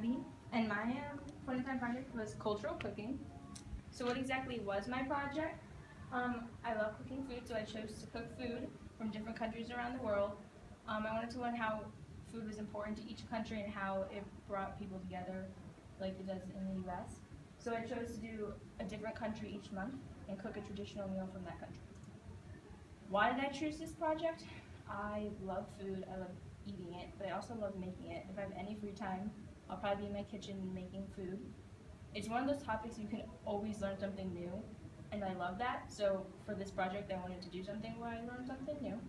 Gabby, and my point in time project was cultural cooking. So what exactly was my project? I love cooking food, so I chose to cook food from different countries around the world. I wanted to learn how food was important to each country and how it brought people together like it does in the US. So I chose to do a different country each month and cook a traditional meal from that country. Why did I choose this project? I love food, I love eating it, but I also love making it. If I have any free time, I'll probably be in my kitchen making food. It's one of those topics you can always learn something new, and I love that. So for this project, I wanted to do something where I learned something new.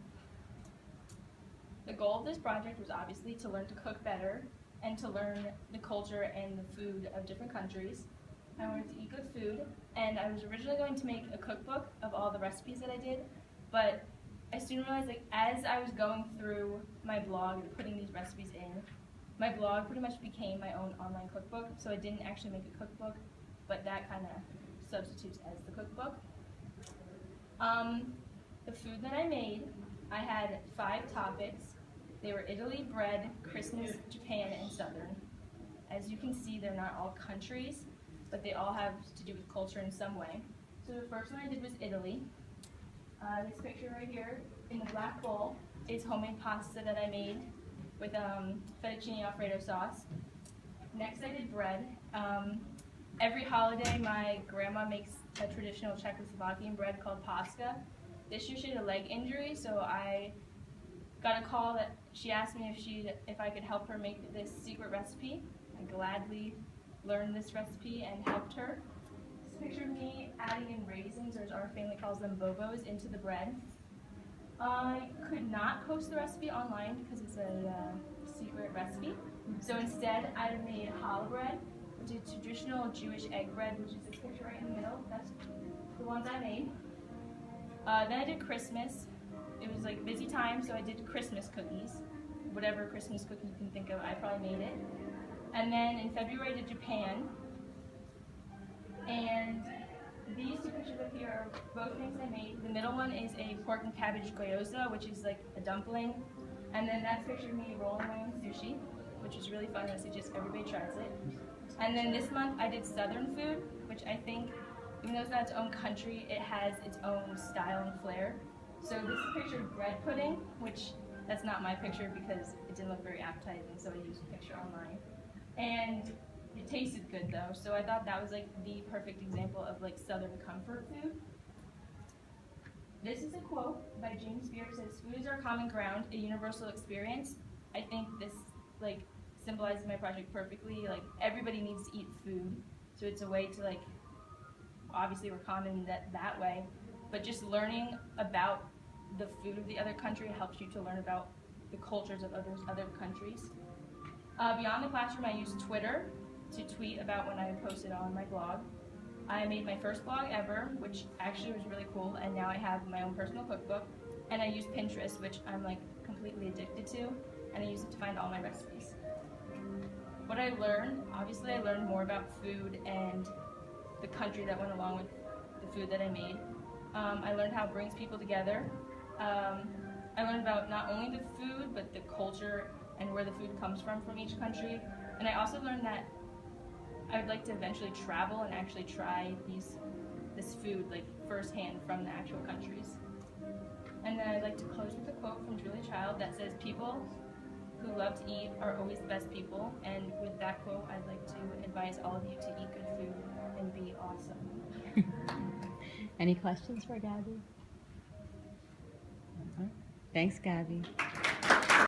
The goal of this project was obviously to learn to cook better and to learn the culture and the food of different countries. I wanted to eat good food, and I was originally going to make a cookbook of all the recipes that I did, but I soon realized, like, as I was going through my blog and putting these recipes in, my blog pretty much became my own online cookbook, so I didn't actually make a cookbook, but that kind of substitutes as the cookbook. The food that I made, I had 5 topics. They were Italy, bread, Christmas, Japan, and Southern. As you can see, they're not all countries, but they all have to do with culture in some way. So the first one I did was Italy. This picture right here in the black bowl is homemade pasta that I made with fettuccine alfredo sauce. Next I did bread. Every holiday my grandma makes a traditional Czechoslovakian bread called paska. This year she had a leg injury, so I got a call that she asked me if I could help her make this secret recipe. I gladly learned this recipe and helped her. Picture of me adding in raisins, or as our family calls them, bobos, into the bread. I could not post the recipe online because it's a secret recipe. So instead, I made challah bread, which is traditional Jewish egg bread, which is this picture right in the middle. That's the ones I made. Then I did Christmas. It was like busy time, so I did Christmas cookies. Whatever Christmas cookie you can think of, I probably made it. And then in February, I did Japan. And these 2 pictures up here are both things I made. The middle one is a pork and cabbage gyoza, which is like a dumpling. And then that's a picture of me rolling my own sushi, which is really fun. I suggest everybody tries it. And then this month I did Southern food, which I think, even though it's not its own country, it has its own style and flair. So this is a picture of bread pudding, which that's not my picture because it didn't look very appetizing, so I used a picture online. And it tasted good though, so I thought that was like the perfect example of like Southern comfort food. This is a quote by James Beard. It says, "Food is our common ground, a universal experience." I think this like symbolizes my project perfectly. Like everybody needs to eat food, so it's a way to like, obviously we're common that way, but just learning about the food of the other country helps you to learn about the cultures of other countries. Beyond the classroom, I use Twitter to tweet about when I posted on my blog. I made my first blog ever, which actually was really cool, and now I have my own personal cookbook. And I use Pinterest, which I'm like completely addicted to, and I use it to find all my recipes. What I learned, obviously I learned more about food and the country that went along with the food that I made. I learned how it brings people together. I learned about not only the food, but the culture and where the food comes from each country. And I also learned that I would like to eventually travel and actually try this food like firsthand from the actual countries. And then I'd like to close with a quote from Julia Child that says, "People who love to eat are always the best people." And with that quote, I'd like to advise all of you to eat good food and be awesome. Any questions for Gabby? Thanks, Gabby.